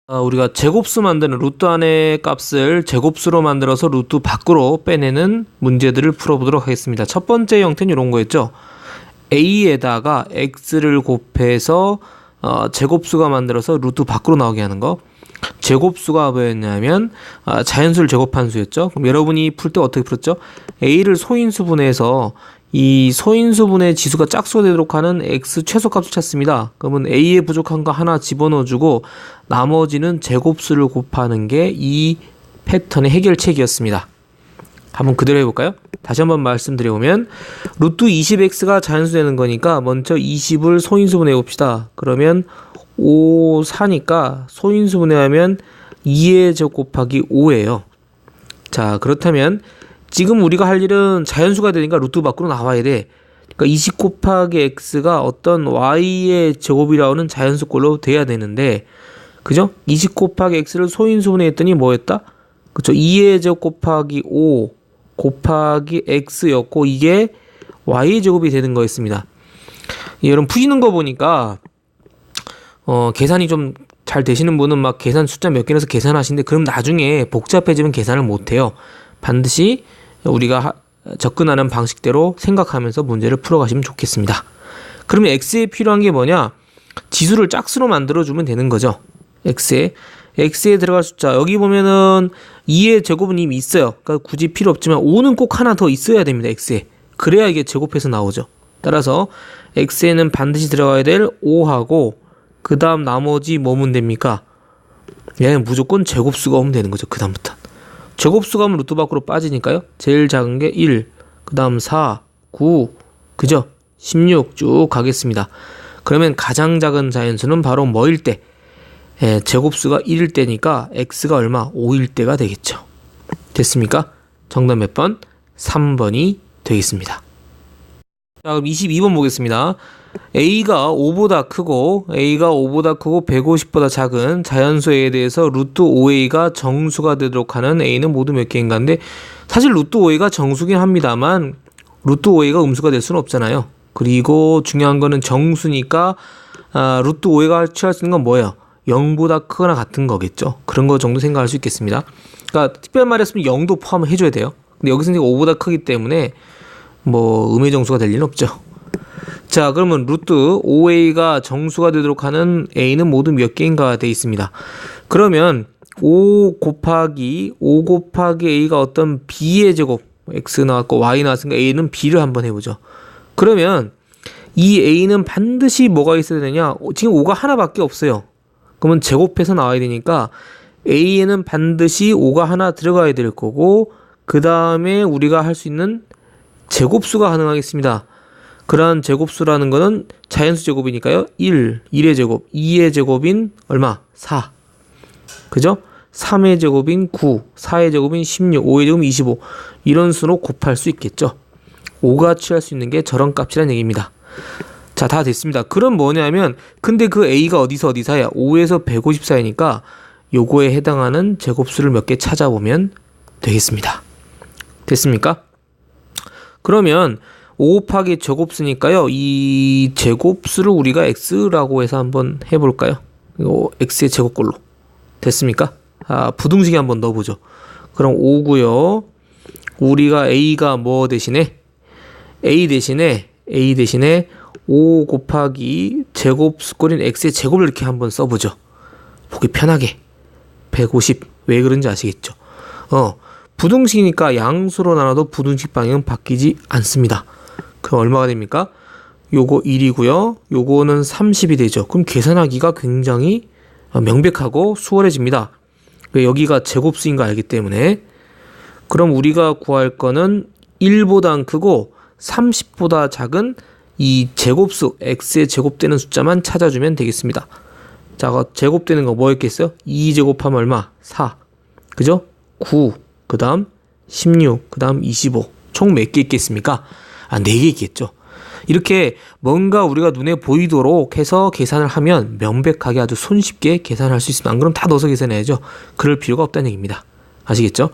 우리가 제곱수 만드는 루트 안의 값을 제곱수로 만들어서 루트 밖으로 빼내는 문제들을 풀어보도록 하겠습니다. 첫 번째 형태는 이런 거였죠. a에다가 x를 곱해서 제곱수가 만들어서 루트 밖으로 나오게 하는 거. 제곱수가 뭐였냐면 자연수를 제곱한 수였죠. 그럼 여러분이 풀 때 어떻게 풀었죠? a를 소인수분해서 이 소인수분의 지수가 짝수가 되도록 하는 x 최소값을 찾습니다. 그러면 a에 부족한 거 하나 집어넣어주고 나머지는 제곱수를 곱하는 게 이 패턴의 해결책이었습니다. 한번 그대로 해볼까요? 다시 한번 말씀드려보면 루트 20x가 자연수 되는 거니까 먼저 20을 소인수분해 봅시다. 그러면 5, 4니까 소인수분해하면 2의 제곱 곱하기 5예요. 자, 그렇다면 지금 우리가 할 일은 자연수가 되니까 루트 밖으로 나와야 돼. 그러니까 20 곱하기 x가 어떤 y의 제곱이라는 자연수꼴로 돼야 되는데, 그죠? 20 곱하기 x를 소인수분해 했더니 뭐였다? 그쵸? 2의 제곱 곱하기 5 곱하기 x였고 이게 y의 제곱이 되는 거였습니다. 여러분 푸시는 거 보니까 계산이 좀 잘 되시는 분은 막 계산 숫자 몇 개 넣어서 계산하시는데 그럼 나중에 복잡해지면 계산을 못해요. 반드시 우리가 접근하는 방식대로 생각하면서 문제를 풀어가시면 좋겠습니다. 그러면 x에 필요한 게 뭐냐? 지수를 짝수로 만들어주면 되는 거죠. x에 들어갈 숫자 여기 보면은 2의 제곱은 이미 있어요. 그러니까 굳이 필요 없지만 5는 꼭 하나 더 있어야 됩니다. x에. 그래야 이게 제곱해서 나오죠. 따라서 x에는 반드시 들어가야 될 5하고 그 다음 나머지 뭐면 됩니까? 얘는 무조건 제곱수가 오면 되는 거죠. 그 다음부터 제곱수가 오면 루트 밖으로 빠지니까요. 제일 작은 게 1, 그 다음 4, 9, 그죠? 16 쭉 가겠습니다. 그러면 가장 작은 자연수는 바로 뭐일 때? 제곱수가 1일 때니까 x가 얼마? 5일 때가 되겠죠. 됐습니까? 정답 몇 번? 3번이 되겠습니다. 자, 그럼 22번 보겠습니다. a가 5보다 크고 150보다 작은 자연수 a에 대해서 루트 5a가 정수가 되도록 하는 a는 모두 몇 개인가인데 사실 루트 5a가 정수긴 합니다만 루트 5a가 음수가 될 수는 없잖아요. 그리고 중요한 거는 정수니까 루트 5a가 취할 수 있는 건 뭐예요? 0보다 크거나 같은 거겠죠. 그런 거 정도 생각할 수 있겠습니다. 그러니까 특별히 말했으면 0도 포함을 해줘야 돼요. 근데 여기서 5보다 크기 때문에 뭐 음의 정수가 될 리는 없죠. 자, 그러면 루트 5a가 정수가 되도록 하는 a는 모두 몇 개인가 되어 있습니다. 그러면 5 곱하기 a가 어떤 b의 제곱 x 나왔고 y 나왔으니까 a는 b를 한번 해보죠. 그러면 이 a는 반드시 뭐가 있어야 되냐? 지금 5가 하나밖에 없어요. 그러면 제곱해서 나와야 되니까 a에는 반드시 5가 하나 들어가야 될 거고 그 다음에 우리가 할 수 있는 제곱수가 가능하겠습니다. 그러한 제곱수라는 거는 자연수 제곱이니까요. 1의 제곱, 2의 제곱인 얼마? 4. 그죠? 3의 제곱인 9, 4의 제곱인 16, 5의 제곱인 25. 이런 수로 곱할 수 있겠죠. 5가 취할 수 있는 게 저런 값이라는 얘기입니다. 자, 다 됐습니다. 그럼 뭐냐면 근데 그 a가 어디서 어디 사이야? 5에서 150 사이니까 요거에 해당하는 제곱수를 몇 개 찾아보면 되겠습니다. 됐습니까? 그러면 5 곱하기 제곱수니까요. 이 제곱수를 우리가 x라고 해서 한번 해볼까요? 이거 x의 제곱꼴로. 됐습니까? 부등식에 한번 넣어보죠. 그럼 5고요. 우리가 a가 뭐 대신에? a 대신에 5 곱하기 제곱수꼴인 x의 제곱을 이렇게 한번 써보죠. 보기 편하게. 150. 왜 그런지 아시겠죠? 부등식이니까 양수로 나눠도 부등식 방향은 바뀌지 않습니다. 그럼 얼마가 됩니까? 요거 1이고요. 요거는 30이 되죠. 그럼 계산하기가 굉장히 명백하고 수월해집니다. 여기가 제곱수인 거 알기 때문에. 그럼 우리가 구할 거는 1보다 안 크고 30보다 작은 이 제곱수, x의 제곱되는 숫자만 찾아주면 되겠습니다. 자, 제곱되는 거 뭐였겠어요? 2제곱하면 얼마? 4. 그죠? 9. 그 다음 16. 그 다음 25. 총 몇 개 있겠습니까? 4개 있겠죠. 이렇게 뭔가 우리가 눈에 보이도록 해서 계산을 하면 명백하게 아주 손쉽게 계산할 수 있습니다. 안 그럼 다 넣어서 계산해야죠. 그럴 필요가 없다는 얘기입니다. 아시겠죠?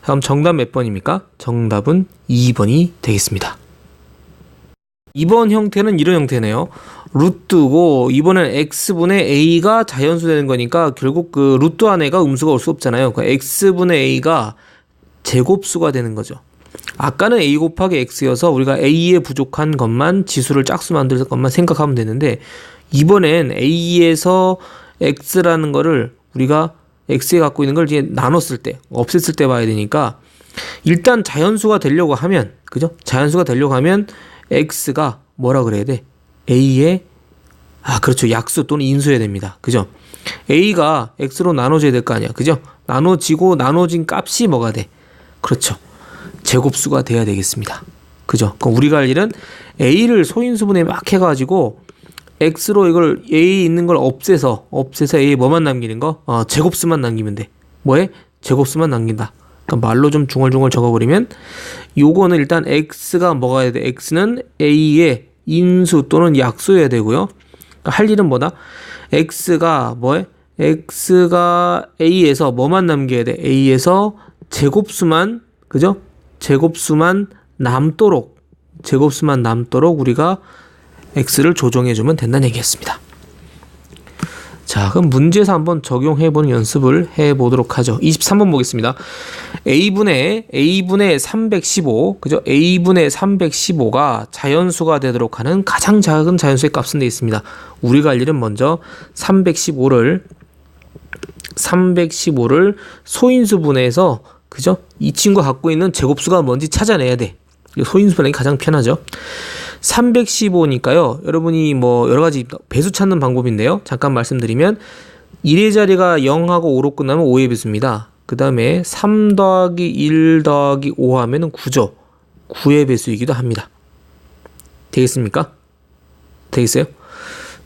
다음 정답 몇 번입니까? 정답은 2번이 되겠습니다. 이번 형태는 이런 형태네요. 루트고 이번엔 x분의 a가 자연수 되는 거니까 결국 그 루트 안에가 음수가 올 수 없잖아요. 그 x분의 a가 제곱수가 되는 거죠. 아까는 a 곱하기 x여서 우리가 a에 부족한 것만 지수를 짝수 만들 것만 생각하면 되는데 이번엔 a에서 x라는 거를 우리가 x에 갖고 있는 걸 이제 나눴을 때, 없앴을 때 봐야 되니까 일단 자연수가 되려고 하면, 그죠? 자연수가 되려고 하면 x가 뭐라 그래야 돼? a의 그렇죠. 약수 또는 인수해야 됩니다. 그죠? a가 x로 나눠져야 될 거 아니야. 그죠? 나눠진 값이 뭐가 돼? 그렇죠. 제곱수가 돼야 되겠습니다. 그죠? 그럼 우리가 할 일은 a를 소인수분해 막 해가지고 x로 이걸 a 있는 걸 없애서 a에 뭐만 남기는 거? 제곱수만 남기면 돼. 뭐해? 제곱수만 남긴다. 그러니까 말로 좀 중얼중얼 적어버리면 요거는 일단 x가 뭐가 해야 돼? x는 a의 인수 또는 약수여야 되고요. 그러니까 할 일은 뭐다? x가 뭐해? x가 a에서 뭐만 남겨야 돼? a에서 제곱수만, 그죠? 제곱수만 남도록 우리가 x를 조정해주면 된다는 얘기였습니다. 자, 그럼 문제에서 한번 적용해보는 연습을 해보도록 하죠. 23번 보겠습니다. a분의 315, 그죠? a분의 315가 자연수가 되도록 하는 가장 작은 자연수의 값은 되어 있습니다. 우리가 할 일은 먼저 315를 소인수분해해서, 그죠? 이 친구가 갖고 있는 제곱수가 뭔지 찾아내야 돼. 소인수분해가 가장 편하죠. 315니까요. 여러분이 뭐 여러 가지 배수 찾는 방법인데요. 잠깐 말씀드리면 1의 자리가 0하고 5로 끝나면 5의 배수입니다. 그 다음에 3 더하기 1 더하기 5 하면은 9죠. 9의 배수이기도 합니다. 되겠습니까? 되겠어요?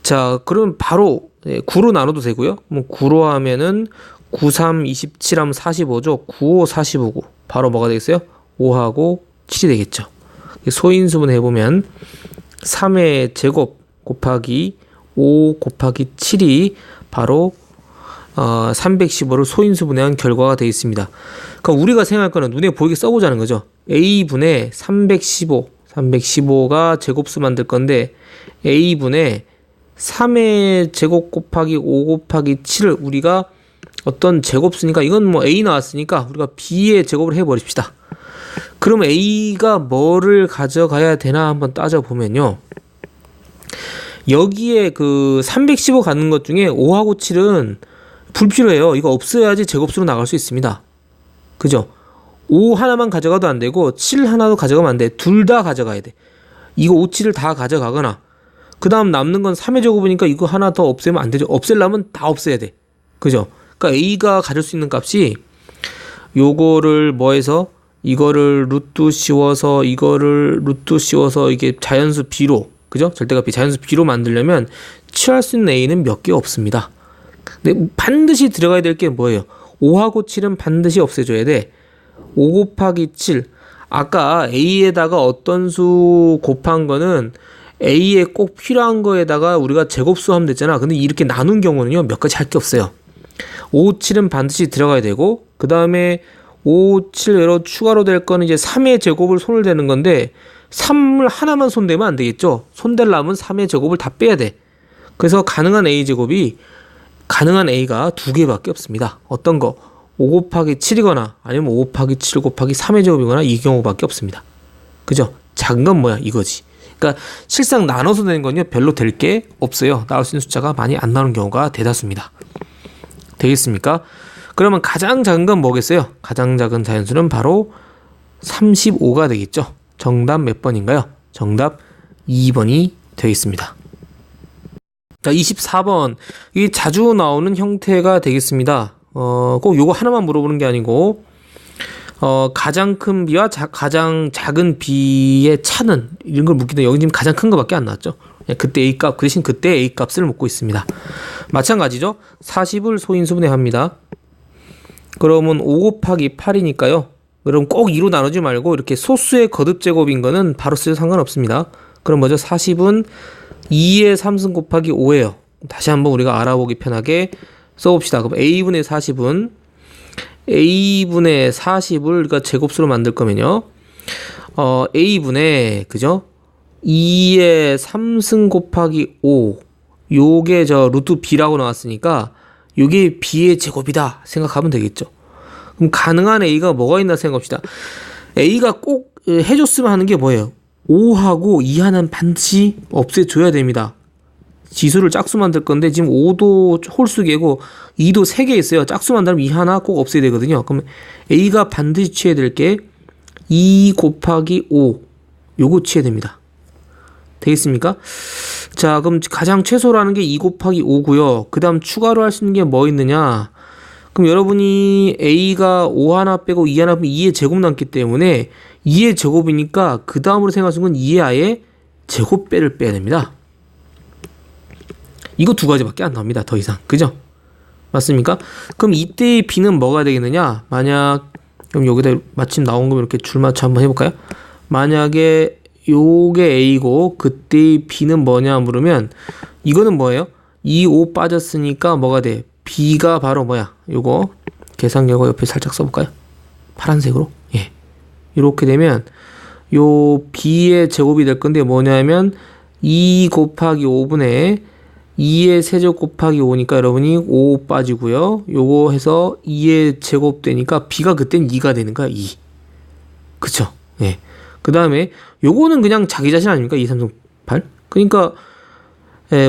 자, 그러면 바로 9로 나눠도 되고요. 뭐 9로 하면은 9, 3, 27 하면 45죠. 9, 5, 45고 바로 뭐가 되겠어요? 5하고 7이 되겠죠. 소인수분 해보면 3의 제곱 곱하기 5 곱하기 7이 바로 315를 소인수분해한 결과가 되어 있습니다. 그러니까 우리가 생각할 거는 눈에 보이게 써보자는 거죠. a분의 315가 제곱수 만들 건데 a분의 3의 제곱 곱하기 5 곱하기 7을 우리가 어떤 제곱수니까 이건 뭐 a 나왔으니까 우리가 b의 제곱을 해버립시다. 그럼 a가 뭐를 가져가야 되나 한번 따져보면요. 여기에 그 315 갖는 것 중에 5하고 7은 불필요해요. 이거 없어야지 제곱수로 나갈 수 있습니다. 그죠? 5 하나만 가져가도 안 되고 7 하나도 가져가면 안 돼. 둘 다 가져가야 돼. 이거 5, 7을 다 가져가거나 그 다음 남는 건 3의 제곱이니까 이거 하나 더 없애면 안 되죠. 없애려면 다 없애야 돼. 그죠? 그러니까 a가 가질 수 있는 값이 요거를 뭐해서 이거를 루트 씌워서 이게 자연수 b로, 그죠? 절대값 b 자연수 b로 만들려면 취할 수 있는 a는 몇 개 없습니다. 근데 반드시 들어가야 될 게 뭐예요? 5하고 7은 반드시 없애줘야 돼. 5 곱하기 7. 아까 a에다가 어떤 수 곱한 거는 a에 꼭 필요한 거에다가 우리가 제곱수 하면 됐잖아. 근데 이렇게 나눈 경우는요, 몇 가지 할 게 없어요. 5, 7은 반드시 들어가야 되고, 그 다음에 5, 7 외로 추가로 될 거는 이제 3의 제곱을 손을 대는 건데 3을 하나만 손대면 안 되겠죠. 손대려면 3의 제곱을 다 빼야 돼. 그래서 가능한 a가 두 개밖에 없습니다. 어떤 거? 5 곱하기 7이거나 아니면 5 곱하기 7 곱하기 3의 제곱이거나 이 경우밖에 없습니다. 그죠? 작은 건 뭐야? 이거지. 그러니까 실상 나눠서 되는 건요, 별로 될 게 없어요. 나올 수 있는 숫자가 많이 안 나오는 경우가 대다수입니다. 되겠습니까? 그러면 가장 작은 건 뭐겠어요? 가장 작은 자연수는 바로 35가 되겠죠. 정답 몇 번인가요? 정답 2번이 되겠습니다. 자, 24번. 이게 자주 나오는 형태가 되겠습니다. 꼭 요거 하나만 물어보는 게 아니고, 가장 큰 b와 가장 작은 b의 차는 이런 걸 묻기도 여기 지금 가장 큰 거밖에 안 나왔죠. 그때 a값, 그 대신 그때 a값을 묻고 있습니다. 마찬가지죠. 40을 소인수분해 합니다. 그러면 5 곱하기 8이니까요. 그럼 꼭 2로 나누지 말고 이렇게 소수의 거듭 제곱인 거는 바로 쓰셔도 상관없습니다. 그럼 뭐죠? 40은 2의 3승 곱하기 5예요. 다시 한번 우리가 알아보기 편하게 써봅시다. 그럼 a분의 40을 우리가 제곱수로 만들 거면요. a분의, 그죠? 2의 3승 곱하기 5 요게 저 루트 b라고 나왔으니까 요게 b의 제곱이다 생각하면 되겠죠. 그럼 가능한 a가 뭐가 있나 생각합시다. a가 꼭 해줬으면 하는 게 뭐예요? 5하고 2 하나는 반드시 없애줘야 됩니다. 지수를 짝수 만들 건데 지금 5도 홀수개고 2도 3개 있어요. 짝수 만들면 2 하나 꼭 없애야 되거든요. 그럼 a가 반드시 취해야 될 게 2 곱하기 5 요거 취해야 됩니다. 되겠습니까? 자, 그럼 가장 최소라는 게 2 곱하기 5고요. 그 다음 추가로 할 수 있는 게 뭐 있느냐? 그럼 여러분이 a가 5 하나 빼고 2 하나 빼면 2의 제곱 남기 때문에 2의 제곱이니까 그 다음으로 생각하시는 건 2의 아예 제곱배를 빼야 됩니다. 이거 두 가지밖에 안 나옵니다. 더 이상. 그죠? 맞습니까? 그럼 이때의 b는 뭐가 되겠느냐? 만약 그럼 여기다 마침 나온 거 이렇게 줄 맞춰 한번 해볼까요? 만약에 요게 a고 그때의 b는 뭐냐 물으면 이거는 뭐예요? 2, 5 빠졌으니까 뭐가 돼? b가 바로 뭐야? 요거 계산 결과 옆에 살짝 써볼까요? 파란색으로. 예. 이렇게 되면 요 b의 제곱이 될 건데 뭐냐면 2 곱하기 5분의 2의 세제곱 곱하기 5니까 여러분이 5 빠지고요. 요거 해서 2의 제곱 되니까 b가 그땐 2가 되는 거야. 2. 그쵸? 예. 그 다음에 요거는 그냥 자기 자신 아닙니까? 2, 3, 4, 8. 그러니까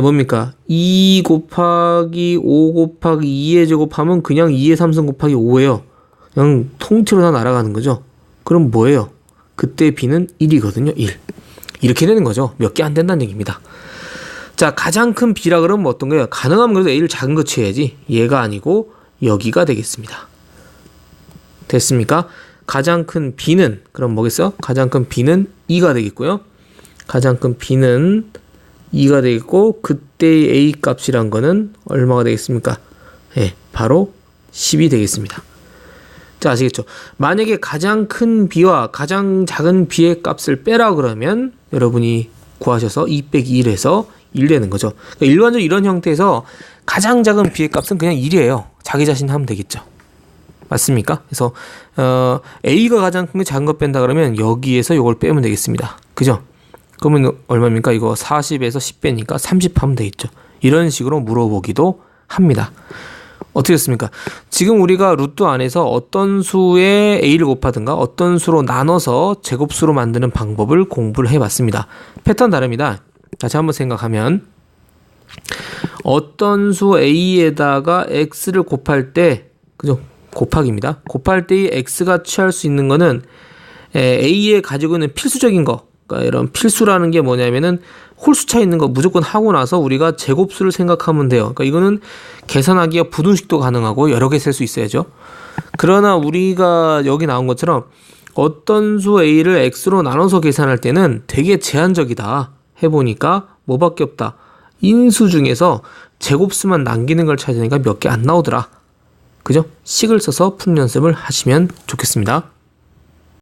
뭡니까? 2 곱하기 5 곱하기 2의 제곱하면 그냥 2의 3승 곱하기 5예요. 그냥 통째로 다 날아가는 거죠. 그럼 뭐예요? 그때 b는 1이거든요. 1. 이렇게 되는 거죠. 몇 개 안 된다는 얘기입니다. 자, 가장 큰 b라 그러면 어떤 거예요? 가능하면 그래도 a를 작은 거 취해야지. 얘가 아니고 여기가 되겠습니다. 됐습니까? 가장 큰 b는 그럼 뭐겠어요? 가장 큰 b는 2가 되겠고요. 가장 큰 b는 2가 되겠고 그때의 a 값이란 거는 얼마가 되겠습니까? 예, 바로 10이 되겠습니다. 자, 아시겠죠? 만약에 가장 큰 b와 가장 작은 b의 값을 빼라 그러면 여러분이 구하셔서 2 빼기 1에서 1 되는 거죠. 그러니까 일반적으로 이런 형태에서 가장 작은 b의 값은 그냥 1이에요. 자기 자신 하면 되겠죠. 맞습니까? 그래서 a가 가장 큰 게 작은 거 뺀다 그러면 여기에서 이걸 빼면 되겠습니다. 그죠? 그러면 얼마입니까? 이거 40에서 10 빼니까 30 하면 되겠죠. 이런 식으로 물어보기도 합니다. 어떻게 됐습니까? 지금 우리가 루트 안에서 어떤 수에 a를 곱하든가 어떤 수로 나눠서 제곱수로 만드는 방법을 공부를 해봤습니다. 패턴 다릅니다. 다시 한번 생각하면 어떤 수 a에다가 x를 곱할 때 그죠? 곱하기입니다. 곱할 때 이 x가 취할 수 있는 거는 a에 가지고 있는 필수적인 거, 그러니까 이런 필수라는 게 뭐냐면은 홀수차 있는 거 무조건 하고 나서 우리가 제곱수를 생각하면 돼요. 그러니까 이거는 계산하기가 부등식도 가능하고 여러 개 셀 수 있어야죠. 그러나 우리가 여기 나온 것처럼 어떤 수 a를 x로 나눠서 계산할 때는 되게 제한적이다. 해보니까 뭐밖에 없다. 인수 중에서 제곱수만 남기는 걸 찾으니까 몇 개 안 나오더라. 그죠? 식을 써서 푸는 연습을 하시면 좋겠습니다.